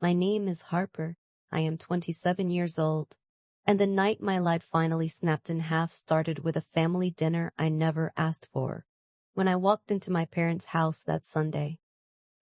My name is Harper. I am 27 years old. And the night my life finally snapped in half started with a family dinner I never asked for. When I walked into my parents' house that Sunday,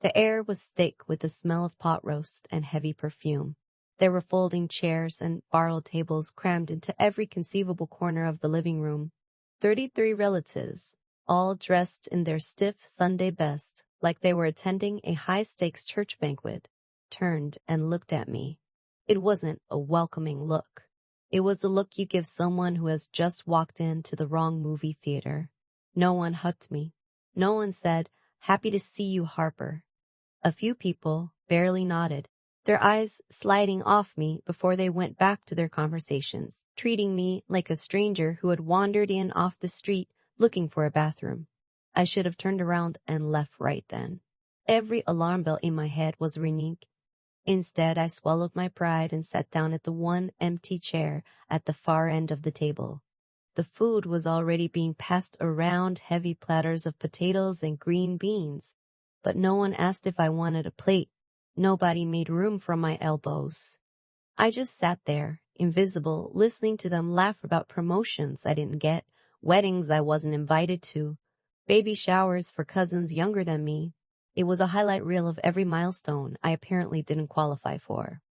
the air was thick with the smell of pot roast and heavy perfume. There were folding chairs and borrowed tables crammed into every conceivable corner of the living room. 33 relatives, all dressed in their stiff Sunday best, like they were attending a high-stakes church banquet, turned and looked at me. It wasn't a welcoming look. It was the look you give someone who has just walked into the wrong movie theater. No one hugged me. No one said, "Happy to see you, Harper." A few people barely nodded, their eyes sliding off me before they went back to their conversations, treating me like a stranger who had wandered in off the street looking for a bathroom. I should have turned around and left right then. Every alarm bell in my head was ringing. Instead, I swallowed my pride and sat down at the one empty chair at the far end of the table. The food was already being passed around, heavy platters of potatoes and green beans. But no one asked if I wanted a plate. Nobody made room for my elbows. I just sat there, invisible, listening to them laugh about promotions I didn't get, weddings I wasn't invited to, baby showers for cousins younger than me. It was a highlight reel of every milestone I apparently didn't qualify for.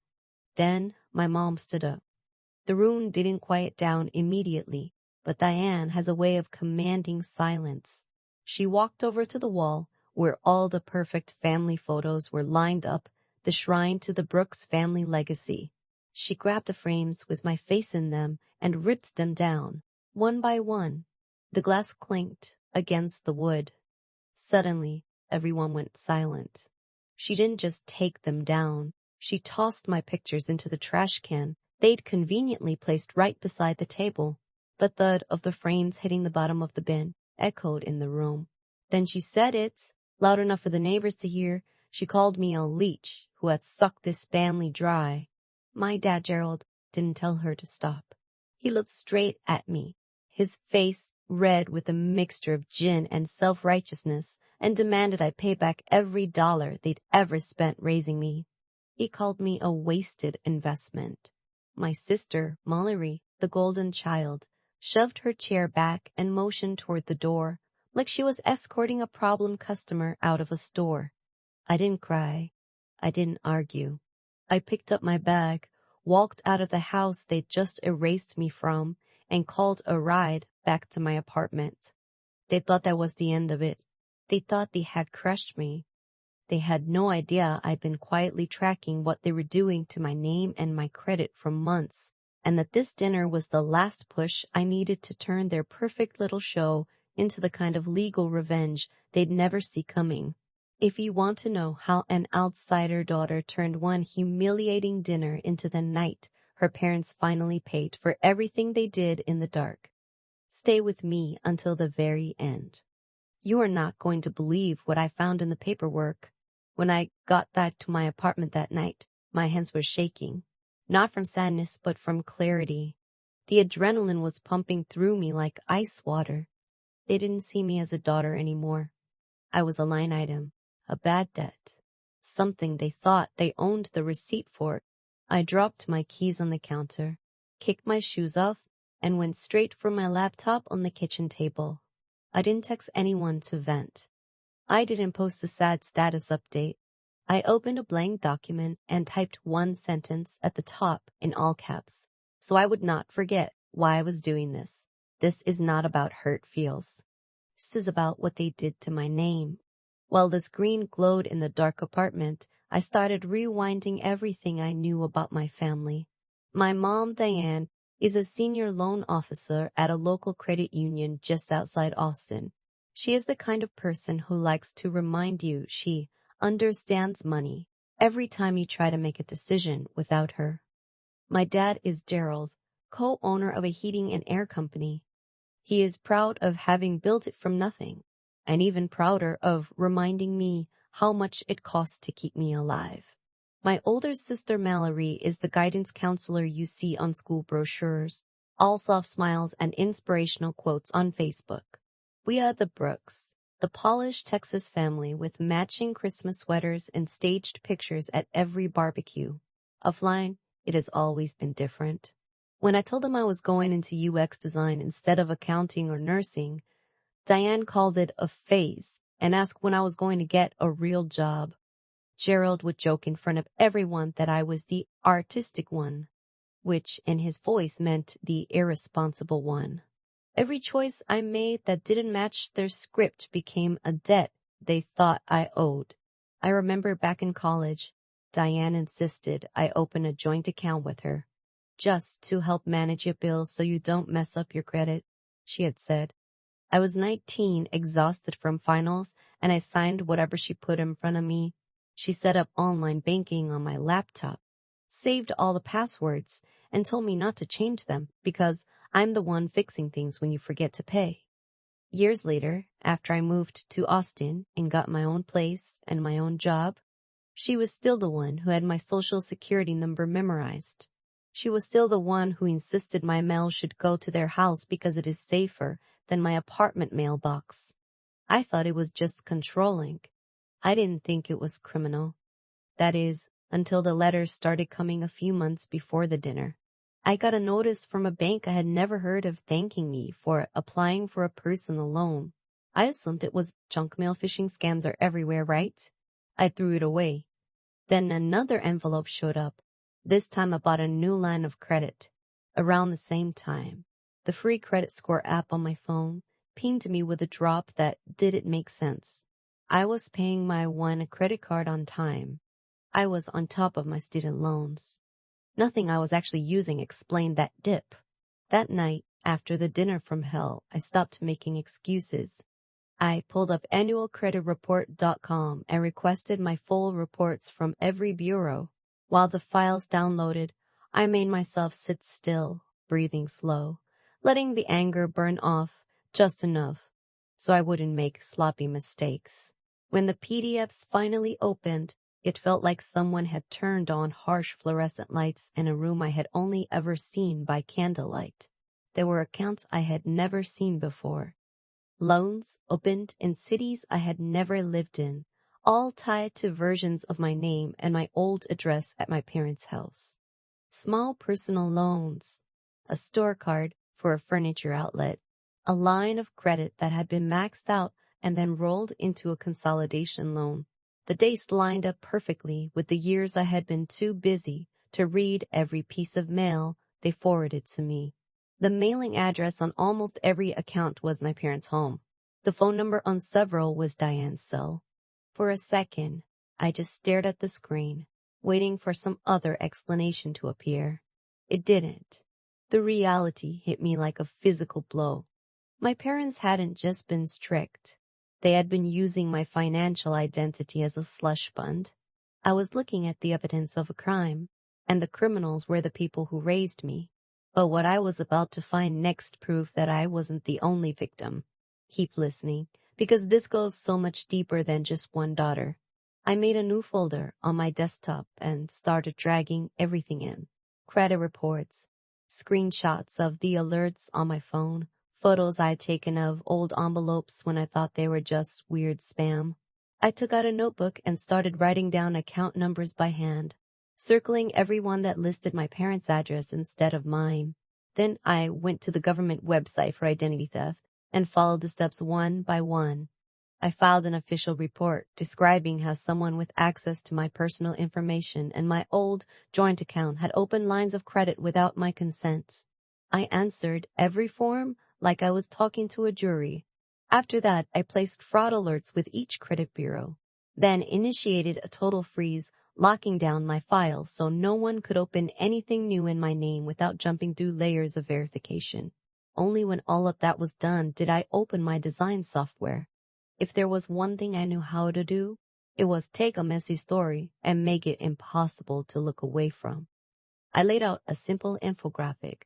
Then my mom stood up. The room didn't quiet down immediately, but Diane has a way of commanding silence. She walked over to the wall, where all the perfect family photos were lined up, the shrine to the Brooks family legacy. She grabbed the frames with my face in them and ripped them down, one by one. The glass clinked against the wood. Suddenly, everyone went silent. She didn't just take them down. She tossed my pictures into the trash can they'd conveniently placed right beside the table. The thud of the frames hitting the bottom of the bin echoed in the room. Then she said it, loud enough for the neighbors to hear. She called me a leech who had sucked this family dry. My dad, Gerald, didn't tell her to stop. He looked straight at me, his face red with a mixture of gin and self-righteousness, and demanded I pay back every dollar they'd ever spent raising me. He called me a wasted investment. My sister, Mallory, the golden child, shoved her chair back and motioned toward the door, like she was escorting a problem customer out of a store. I didn't cry. I didn't argue. I picked up my bag, walked out of the house they'd just erased me from, and called a ride back to my apartment. They thought that was the end of it. They thought they had crushed me. They had no idea I'd been quietly tracking what they were doing to my name and my credit for months, and that this dinner was the last push I needed to turn their perfect little show into the kind of legal revenge they'd never see coming. If you want to know how an outsider daughter turned one humiliating dinner into the night her parents finally paid for everything they did in the dark, stay with me until the very end. You are not going to believe what I found in the paperwork. When I got back to my apartment that night, my hands were shaking, not from sadness but from clarity. The adrenaline was pumping through me like ice water. They didn't see me as a daughter anymore. I was a line item, a bad debt, something they thought they owned the receipt for. I dropped my keys on the counter, kicked my shoes off, and went straight for my laptop on the kitchen table. I didn't text anyone to vent. I didn't post a sad status update. I opened a blank document and typed one sentence at the top in all caps, so I would not forget why I was doing this. This is not about hurt feels. This is about what they did to my name. While the screen glowed in the dark apartment, I started rewinding everything I knew about my family. My mom, Diane, is a senior loan officer at a local credit union just outside Austin. She is the kind of person who likes to remind you she understands money every time you try to make a decision without her. My dad is Daryl's co-owner of a heating and air company. He is proud of having built it from nothing, and even prouder of reminding me how much it costs to keep me alive. My older sister Mallory is the guidance counselor you see on school brochures, all soft smiles and inspirational quotes on Facebook. We are the Brooks, The polished Texas family with matching Christmas sweaters and staged pictures at every barbecue. Offline, it has always been different. When I told them I was going into UX design instead of accounting or nursing, Diane called it a phase and asked when I was going to get a real job. Gerald would joke in front of everyone that I was the artistic one, which in his voice meant the irresponsible one. Every choice I made that didn't match their script became a debt they thought I owed. I remember back in college, Diane insisted I open a joint account with her, just to help manage your bills so you don't mess up your credit, she had said. I was 19, exhausted from finals, and I signed whatever she put in front of me. She set up online banking on my laptop, saved all the passwords, and told me not to change them because I'm the one fixing things when you forget to pay. Years later, after I moved to Austin and got my own place and my own job, she was still the one who had my social security number memorized. She was still the one who insisted my mail should go to their house because it is safer than my apartment mailbox. I thought it was just controlling. I didn't think it was criminal. That is, until the letters started coming a few months before the dinner. I got a notice from a bank I had never heard of thanking me for applying for a personal loan. I assumed it was junk mail. Phishing scams are everywhere, right? I threw it away. Then another envelope showed up, this time about a new line of credit. Around the same time, the free credit score app on my phone pinged me with a drop that didn't make sense. I was paying my one credit card on time. I was on top of my student loans. Nothing I was actually using explained that dip. That night, after the dinner from hell, I stopped making excuses. I pulled up annualcreditreport.com and requested my full reports from every bureau. While the files downloaded, I made myself sit still, breathing slow, letting the anger burn off just enough so I wouldn't make sloppy mistakes. When the PDFs finally opened, it felt like someone had turned on harsh fluorescent lights in a room I had only ever seen by candlelight. There were accounts I had never seen before. Loans opened in cities I had never lived in, all tied to versions of my name and my old address at my parents' house. Small personal loans, a store card for a furniture outlet, a line of credit that had been maxed out and then rolled into a consolidation loan. The dates lined up perfectly with the years I had been too busy to read every piece of mail they forwarded to me. The mailing address on almost every account was my parents' home. The phone number on several was Diane's cell. For a second, I just stared at the screen, waiting for some other explanation to appear. It didn't. The reality hit me like a physical blow. My parents hadn't just been strict. They had been using my financial identity as a slush fund. I was looking at the evidence of a crime, and the criminals were the people who raised me. But what I was about to find next proved that I wasn't the only victim. Keep listening, because this goes so much deeper than just one daughter. I made a new folder on my desktop and started dragging everything in. Credit reports, screenshots of the alerts on my phone, photos I'd taken of old envelopes when I thought they were just weird spam. I took out a notebook and started writing down account numbers by hand, circling everyone that listed my parents' address instead of mine. Then I went to the government website for identity theft and followed the steps one by one. I filed an official report describing how someone with access to my personal information and my old joint account had opened lines of credit without my consent. I answered every form like I was talking to a jury. After that, I placed fraud alerts with each credit bureau, then initiated a total freeze, locking down my files so no one could open anything new in my name without jumping through layers of verification. Only when all of that was done did I open my design software. If there was one thing I knew how to do, it was take a messy story and make it impossible to look away from. I laid out a simple infographic.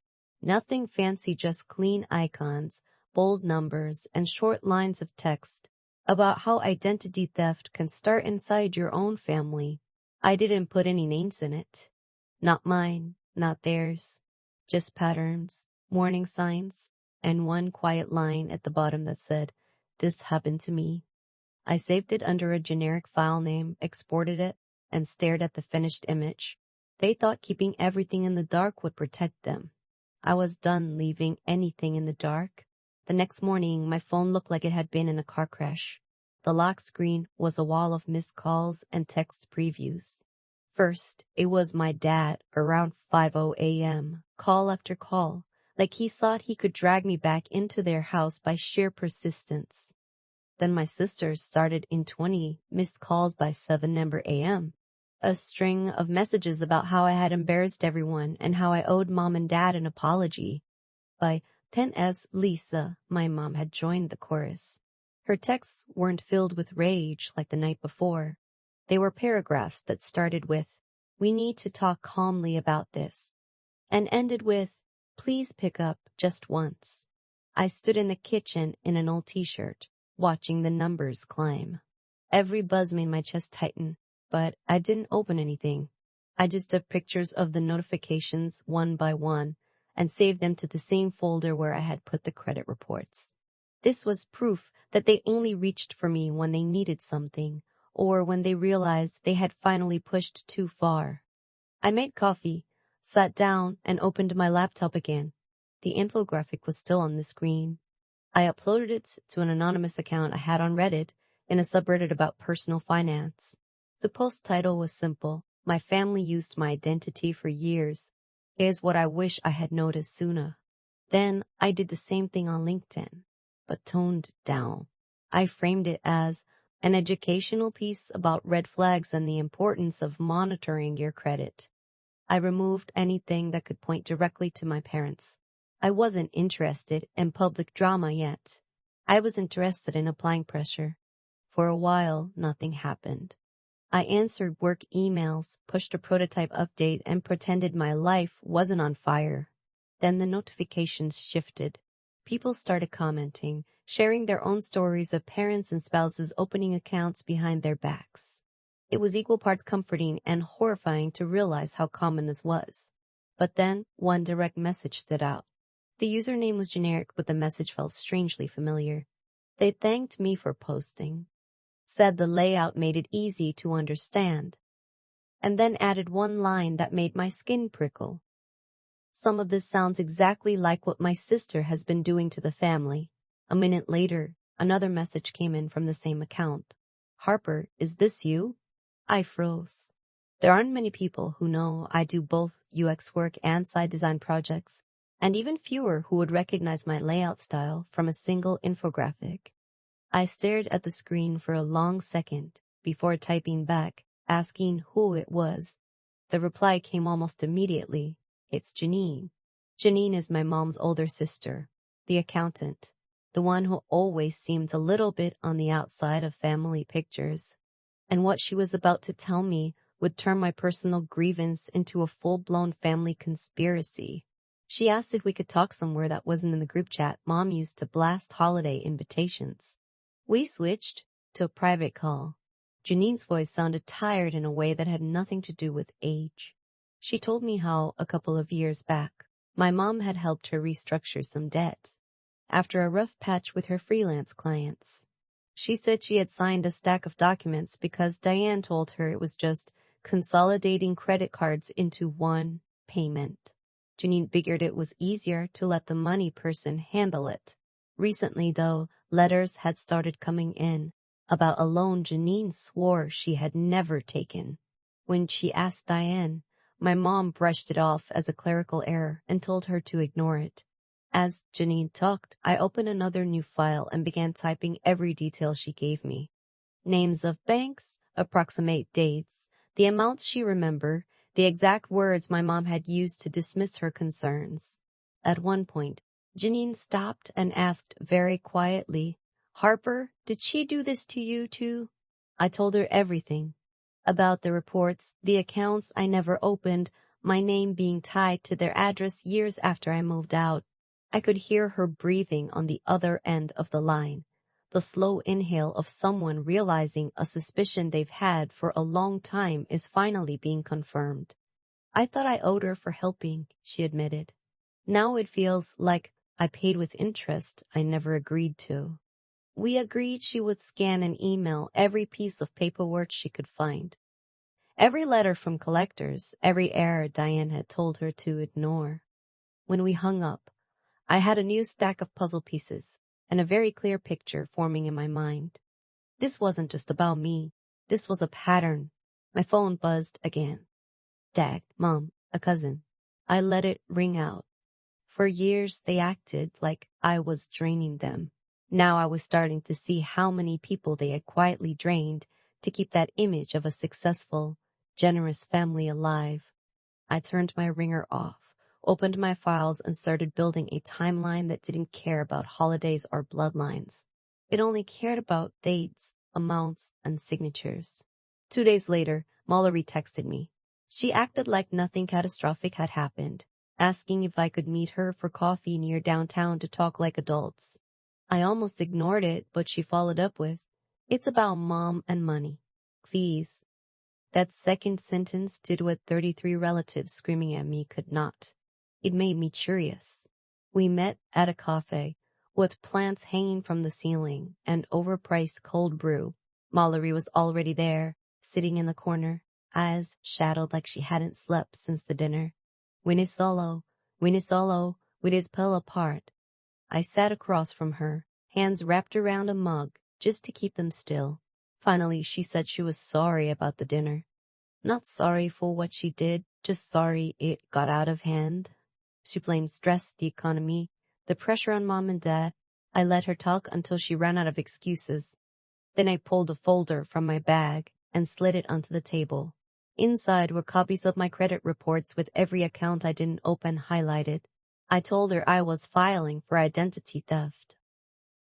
Nothing fancy, just clean icons, bold numbers, and short lines of text about how identity theft can start inside your own family. I didn't put any names in it. Not mine, not theirs. Just patterns, warning signs, and one quiet line at the bottom that said, this happened to me. I saved it under a generic file name, exported it, and stared at the finished image. They thought keeping everything in the dark would protect them. I was done leaving anything in the dark. The next morning, my phone looked like it had been in a car crash. The lock screen was a wall of missed calls and text previews. First, it was my dad around 5:00 a.m., call after call, like he thought he could drag me back into their house by sheer persistence. Then my sisters started in 20 missed calls by 7 a.m. A string of messages about how I had embarrassed everyone and how I owed mom and dad an apology. By 10's Lisa, my mom had joined the chorus. Her texts weren't filled with rage like the night before. They were paragraphs that started with, "We need to talk calmly about this," and ended with, "Please pick up just once." I stood in the kitchen in an old t-shirt, watching the numbers climb. Every buzz made my chest tighten, but I didn't open anything. I just took pictures of the notifications one by one and saved them to the same folder where I had put the credit reports. This was proof that they only reached for me when they needed something, or when they realized they had finally pushed too far. I made coffee, sat down, and opened my laptop again. The infographic was still on the screen. I uploaded it to an anonymous account I had on Reddit in a subreddit about personal finance. The post title was simple. My family used my identity for years. Here's what I wish I had noticed sooner. Then I did the same thing on LinkedIn, but toned down. I framed it as an educational piece about red flags and the importance of monitoring your credit. I removed anything that could point directly to my parents. I wasn't interested in public drama yet. I was interested in applying pressure. For a while, nothing happened. I answered work emails, pushed a prototype update, and pretended my life wasn't on fire. Then the notifications shifted. People started commenting, sharing their own stories of parents and spouses opening accounts behind their backs. It was equal parts comforting and horrifying to realize how common this was. But then one direct message stood out. The username was generic, but the message felt strangely familiar. They thanked me for posting, said the layout made it easy to understand, and then added one line that made my skin prickle. "Some of this sounds exactly like what my sister has been doing to the family." A minute later, another message came in from the same account. "Harper, is this you?" I froze. There aren't many people who know I do both UX work and side design projects, and even fewer who would recognize my layout style from a single infographic. I stared at the screen for a long second before typing back, asking who it was. The reply came almost immediately. "It's Janine." Janine is my mom's older sister, the accountant, the one who always seemed a little bit on the outside of family pictures. And what she was about to tell me would turn my personal grievance into a full-blown family conspiracy. She asked if we could talk somewhere that wasn't in the group chat Mom used to blast holiday invitations. We switched to a private call. Janine's voice sounded tired in a way that had nothing to do with age. She told me how, a couple of years back, my mom had helped her restructure some debt after a rough patch with her freelance clients. She said she had signed a stack of documents because Diane told her it was just consolidating credit cards into one payment. Janine figured it was easier to let the money person handle it. Recently, though, letters had started coming in about a loan Janine swore she had never taken. When she asked Diane, my mom brushed it off as a clerical error and told her to ignore it. As Janine talked, I opened another new file and began typing every detail she gave me. Names of banks, approximate dates, the amounts she remembered, the exact words my mom had used to dismiss her concerns. At one point, Janine stopped and asked very quietly, "Harper, did she do this to you too?" I told her everything. About the reports, the accounts I never opened, my name being tied to their address years after I moved out. I could hear her breathing on the other end of the line, the slow inhale of someone realizing a suspicion they've had for a long time is finally being confirmed. "I thought I owed her for helping," she admitted. "Now it feels like I paid with interest I never agreed to." We agreed she would scan and email every piece of paperwork she could find. Every letter from collectors, every error Diane had told her to ignore. When we hung up, I had a new stack of puzzle pieces and a very clear picture forming in my mind. This wasn't just about me. This was a pattern. My phone buzzed again. Dad, Mom, a cousin. I let it ring out. For years, they acted like I was draining them. Now I was starting to see how many people they had quietly drained to keep that image of a successful, generous family alive. I turned my ringer off, opened my files, and started building a timeline that didn't care about holidays or bloodlines. It only cared about dates, amounts, and signatures. 2 days later, Mallory texted me. She acted like nothing catastrophic had happened, asking if I could meet her for coffee near downtown to talk like adults. I almost ignored it, but she followed up with, "It's about Mom and money. Please." That second sentence did what 33 relatives screaming at me could not. It made me curious. We met at a cafe, with plants hanging from the ceiling and overpriced cold brew. Mallory was already there, sitting in the corner, eyes shadowed like she hadn't slept since the dinner. Winnie Solo, with his pillow apart. I sat across from her, hands wrapped around a mug, just to keep them still. Finally, she said she was sorry about the dinner. Not sorry for what she did, just sorry it got out of hand. She blamed stress, the economy, the pressure on Mom and Dad. I let her talk until she ran out of excuses. Then I pulled a folder from my bag and slid it onto the table. Inside were copies of my credit reports with every account I didn't open highlighted. I told her I was filing for identity theft.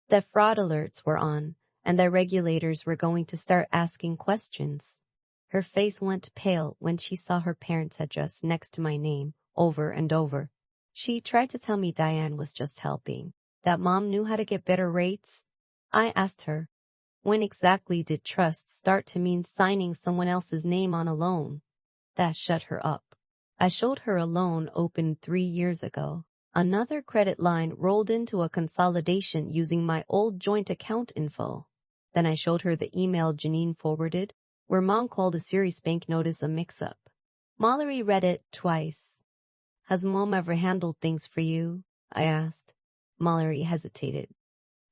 That fraud alerts were on, and that regulators were going to start asking questions. Her face went pale when she saw her parents' address next to my name, over and over. She tried to tell me Diane was just helping, that Mom knew how to get better rates. I asked her, when exactly did trust start to mean signing someone else's name on a loan? That shut her up. I showed her a loan opened 3 years ago. Another credit line rolled into a consolidation using my old joint account info. Then I showed her the email Janine forwarded, where Mom called a serious bank notice a mix-up. Mallory read it twice. "Has Mom ever handled things for you?" I asked. Mallory hesitated.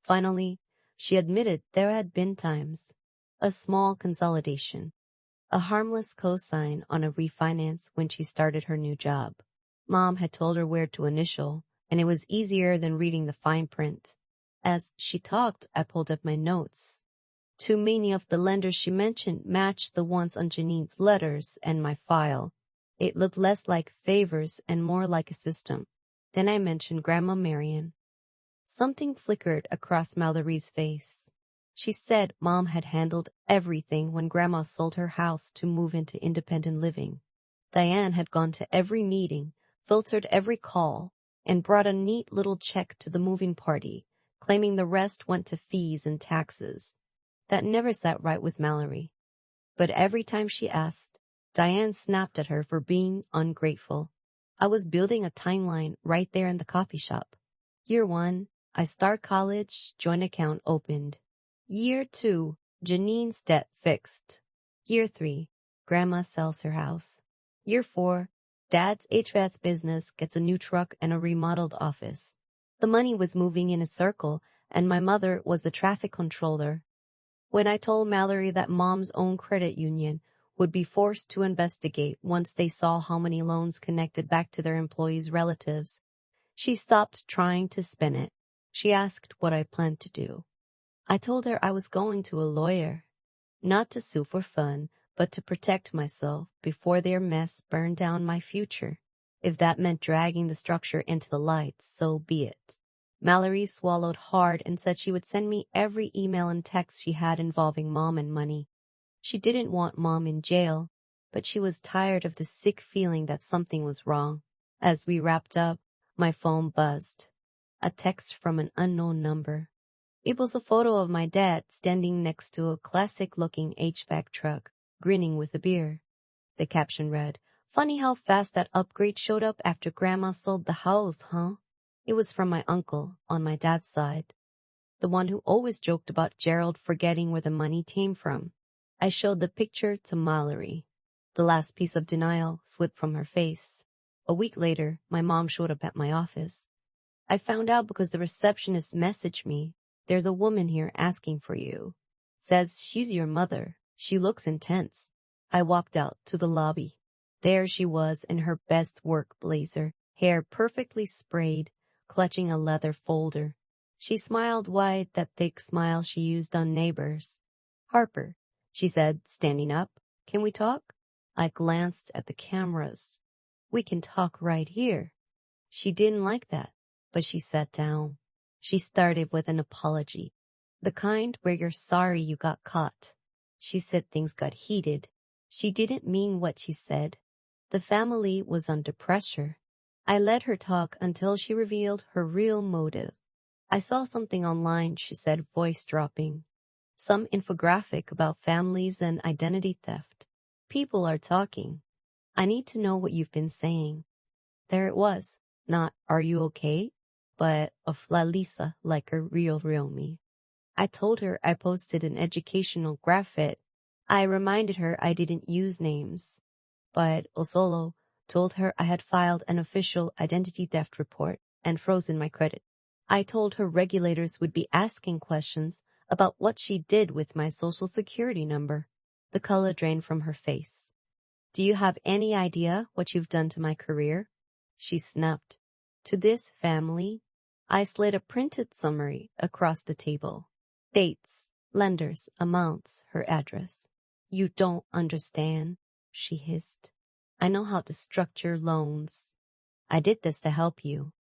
Finally, she admitted there had been times. A small consolidation. A harmless cosign on a refinance when she started her new job. Mom had told her where to initial, and it was easier than reading the fine print. As she talked, I pulled up my notes. Too many of the lenders she mentioned matched the ones on Janine's letters and my file. It looked less like favors and more like a system. Then I mentioned Grandma Marion. Something flickered across Mallory's face. She said Mom had handled everything when Grandma sold her house to move into independent living. Diane had gone to every meeting, filtered every call, and brought a neat little check to the moving party, claiming the rest went to fees and taxes. That never sat right with Mallory. But every time she asked, Diane snapped at her for being ungrateful. I was building a timeline right there in the coffee shop. Year 1, I start college, joint account opened. Year 2, Janine's debt fixed. Year 3, Grandma sells her house. Year 4, Dad's HVAC business gets a new truck and a remodeled office. The money was moving in a circle, and my mother was the traffic controller. When I told Mallory that Mom's own credit union would be forced to investigate once they saw how many loans connected back to their employees' relatives, she stopped trying to spin it. She asked what I planned to do. I told her I was going to a lawyer, not to sue for fun, but to protect myself before their mess burned down my future. If that meant dragging the structure into the light, so be it. Mallory swallowed hard and said she would send me every email and text she had involving Mom and money. She didn't want Mom in jail, but she was tired of the sick feeling that something was wrong. As we wrapped up, my phone buzzed. A text from an unknown number. It was a photo of my dad standing next to a classic-looking HVAC truck, grinning with a beer. The caption read, "Funny how fast that upgrade showed up after Grandma sold the house, huh?" It was from my uncle on my dad's side. the one who always joked about Gerald forgetting where the money came from. I showed the picture to Mallory. The last piece of denial slipped from her face. A week later, my mom showed up at my office. I found out because the receptionist messaged me. There's a woman here asking for you. Says she's your mother. She looks intense. I walked out to the lobby. There she was in her best work blazer, hair perfectly sprayed, clutching a leather folder. She smiled wide, that thick smile she used on neighbors. Harper, she said, standing up. Can we talk? I glanced at the cameras. We can talk right here. She didn't like that, but she sat down. She started with an apology, the kind where you're sorry you got caught. She said things got heated. She didn't mean what she said. The family was under pressure. I let her talk until she revealed her real motive. I saw something online, she said, voice dropping. Some infographic about families and identity theft. People are talking. I need to know what you've been saying. There it was. Not, are you okay? But of La Lisa, like a real me. I told her I posted an educational graphic. I reminded her I didn't use names. But Osolo told her I had filed an official identity theft report and frozen my credit. I told her regulators would be asking questions about what she did with my social security number. The color drained from her face. Do you have any idea what you've done to my career? She snapped. To this family, I slid a printed summary across the table. Dates, lenders, amounts, her address. You don't understand, she hissed. I know how to structure loans. I did this to help you.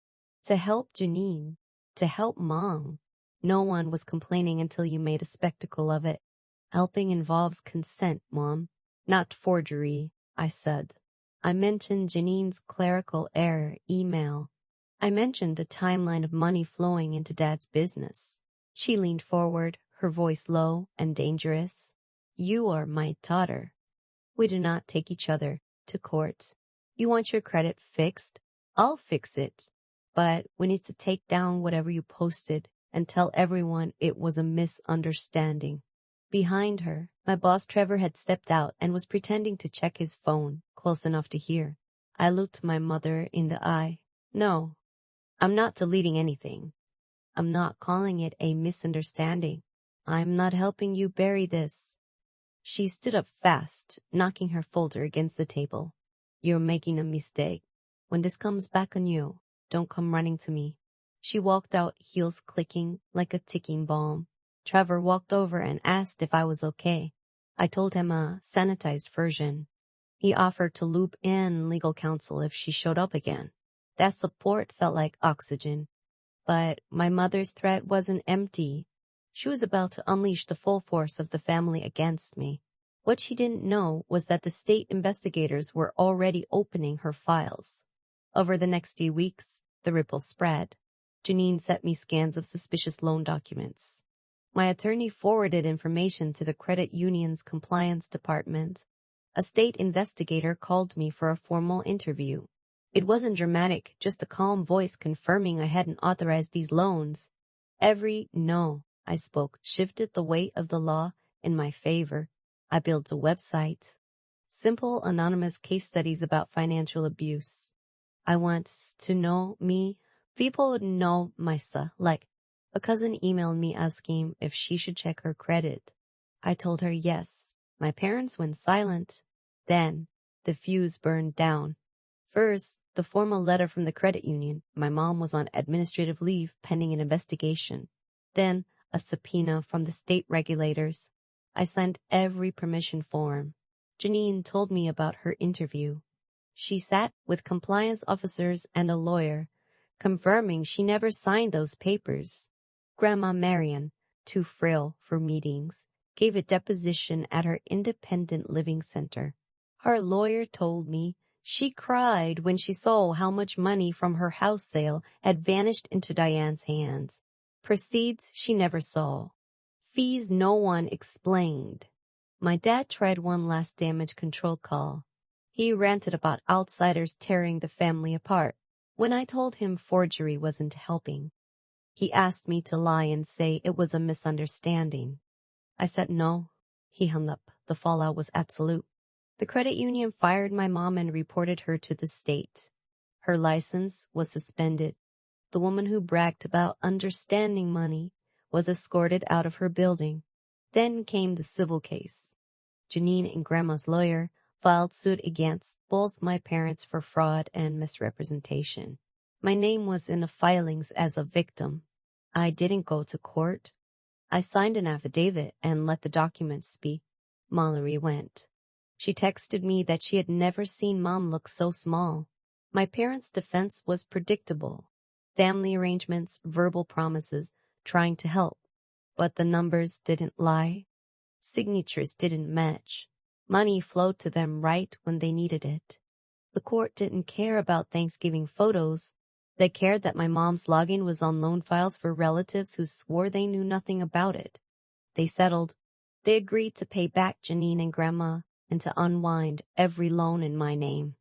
To help Janine. To help Mom. No one was complaining until you made a spectacle of it. Helping involves consent, Mom. Not forgery, I said. I mentioned Janine's clerical error email. I mentioned the timeline of money flowing into Dad's business. She leaned forward, her voice low and dangerous. You are my daughter. We do not take each other to court. You want your credit fixed? I'll fix it. But we need to take down whatever you posted and tell everyone it was a misunderstanding. Behind her, my boss Trevor had stepped out and was pretending to check his phone, close enough to hear. I looked my mother in the eye. No, I'm not deleting anything. I'm not calling it a misunderstanding. I'm not helping you bury this. She stood up fast, knocking her folder against the table. You're making a mistake. When this comes back on you, don't come running to me. She walked out, heels clicking like a ticking bomb. Trevor walked over and asked if I was okay. I told him a sanitized version. He offered to loop in legal counsel if she showed up again. That support felt like oxygen. But my mother's threat wasn't empty. She was about to unleash the full force of the family against me. What she didn't know was that the state investigators were already opening her files. Over the next few weeks, the ripple spread. Janine sent me scans of suspicious loan documents. My attorney forwarded information to the credit union's compliance department. A state investigator called me for a formal interview. It wasn't dramatic, just a calm voice confirming I hadn't authorized these loans. Every no I spoke shifted the weight of the law in my favor. I built a website. Simple, anonymous case studies about financial abuse. I want to know me. People would know myself. Like, a cousin emailed me asking if she should check her credit. I told her yes. My parents went silent. Then, the fuse burned down. First, the formal letter from the credit union. My mom was on administrative leave pending an investigation. Then, a subpoena from the state regulators. I signed every permission form. Janine told me about her interview. She sat with compliance officers and a lawyer, confirming she never signed those papers. Grandma Marian, too frail for meetings, gave a deposition at her independent living center. Her lawyer told me she cried when she saw how much money from her house sale had vanished into Diane's hands. Proceeds she never saw. Fees no one explained. My dad tried one last damage control call. He ranted about outsiders tearing the family apart. When I told him forgery wasn't helping, He asked me to lie and say it was a misunderstanding. I said no. He hung up. The fallout was absolute. The credit union fired my mom and reported her to the state. Her license was suspended. The woman who bragged about understanding money was escorted out of her building. Then came the civil case. Janine and Grandma's lawyer filed suit against both my parents for fraud and misrepresentation. My name was in the filings as a victim. I didn't go to court. I signed an affidavit and let the documents speak. Mallory went. She texted me that she had never seen Mom look so small. My parents' defense was predictable. Family arrangements, verbal promises, trying to help. But the numbers didn't lie. Signatures didn't match. Money flowed to them right when they needed it. The court didn't care about Thanksgiving photos. They cared that my mom's login was on loan files for relatives who swore they knew nothing about it. They settled. They agreed to pay back Janine and Grandma and to unwind every loan in my name.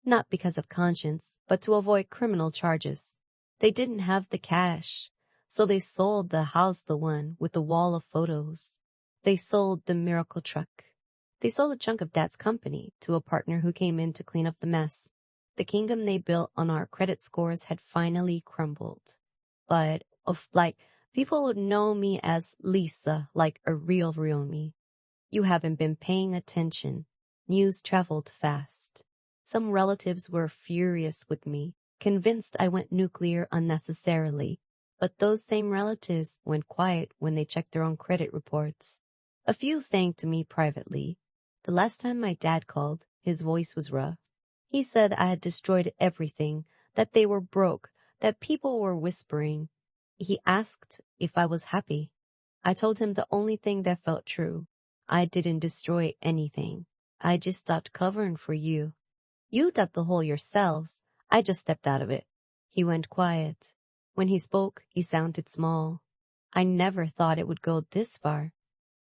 Not because of conscience, but to avoid criminal charges. They didn't have the cash, so they sold the house, the one with the wall of photos. They sold the miracle truck. They sold a chunk of Dad's company to a partner who came in to clean up the mess. The kingdom they built on our credit scores had finally crumbled. But, people would know me as Lisa, like a real me. You haven't been paying attention. News traveled fast. Some relatives were furious with me, convinced I went nuclear unnecessarily. But those same relatives went quiet when they checked their own credit reports. A few thanked me privately. The last time my dad called, his voice was rough. He said I had destroyed everything, that they were broke, that people were whispering. He asked if I was happy. I told him the only thing that felt true. I didn't destroy anything. I just stopped covering for you. You dug the hole yourselves. I just stepped out of it. He went quiet. When he spoke, he sounded small. I never thought it would go this far.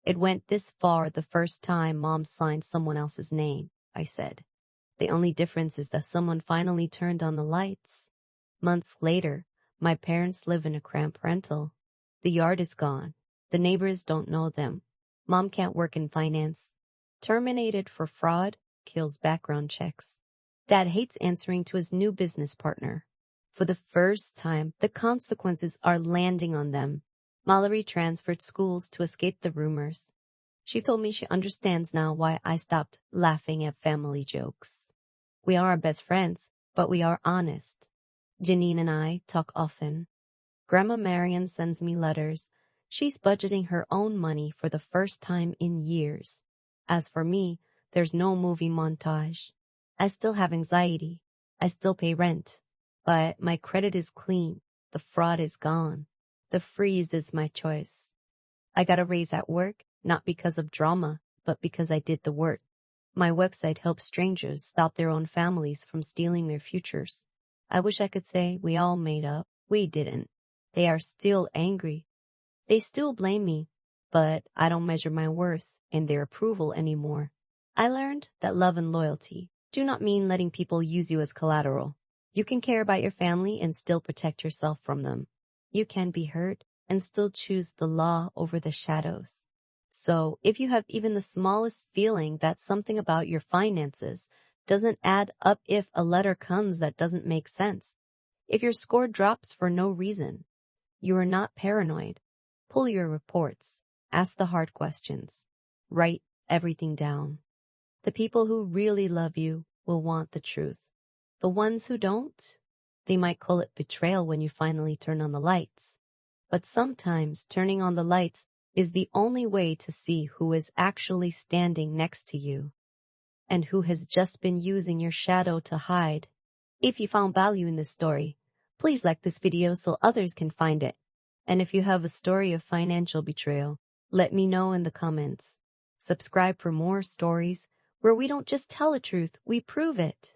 It went this far the first time Mom signed someone else's name, I said. The only difference is that someone finally turned on the lights. Months later, my parents live in a cramped rental. The yard is gone. The neighbors don't know them. Mom can't work in finance. Terminated for fraud, kills background checks. Dad hates answering to his new business partner. For the first time, the consequences are landing on them. Mallory transferred schools to escape the rumors. She told me she understands now why I stopped laughing at family jokes. We are our best friends, but we are honest. Janine and I talk often. Grandma Marion sends me letters. She's budgeting her own money for the first time in years. As for me, there's no movie montage. I still have anxiety. I still pay rent. But my credit is clean. The fraud is gone. The freeze is my choice. I got a raise at work, not because of drama, but because I did the work. My website helps strangers stop their own families from stealing their futures. I wish I could say we all made up. We didn't. They are still angry. They still blame me, but I don't measure my worth in their approval anymore. I learned that love and loyalty do not mean letting people use you as collateral. You can care about your family and still protect yourself from them. You can be hurt and still choose the law over the shadows. So if you have even the smallest feeling that something about your finances doesn't add up, if a letter comes that doesn't make sense, if your score drops for no reason, you are not paranoid. Pull your reports. Ask the hard questions. Write everything down. The people who really love you will want the truth. The ones who don't, they might call it betrayal when you finally turn on the lights. But sometimes turning on the lights is the only way to see who is actually standing next to you and who has just been using your shadow to hide. If you found value in this story, please like this video so others can find it. And if you have a story of financial betrayal, let me know in the comments. Subscribe for more stories where we don't just tell the truth, we prove it.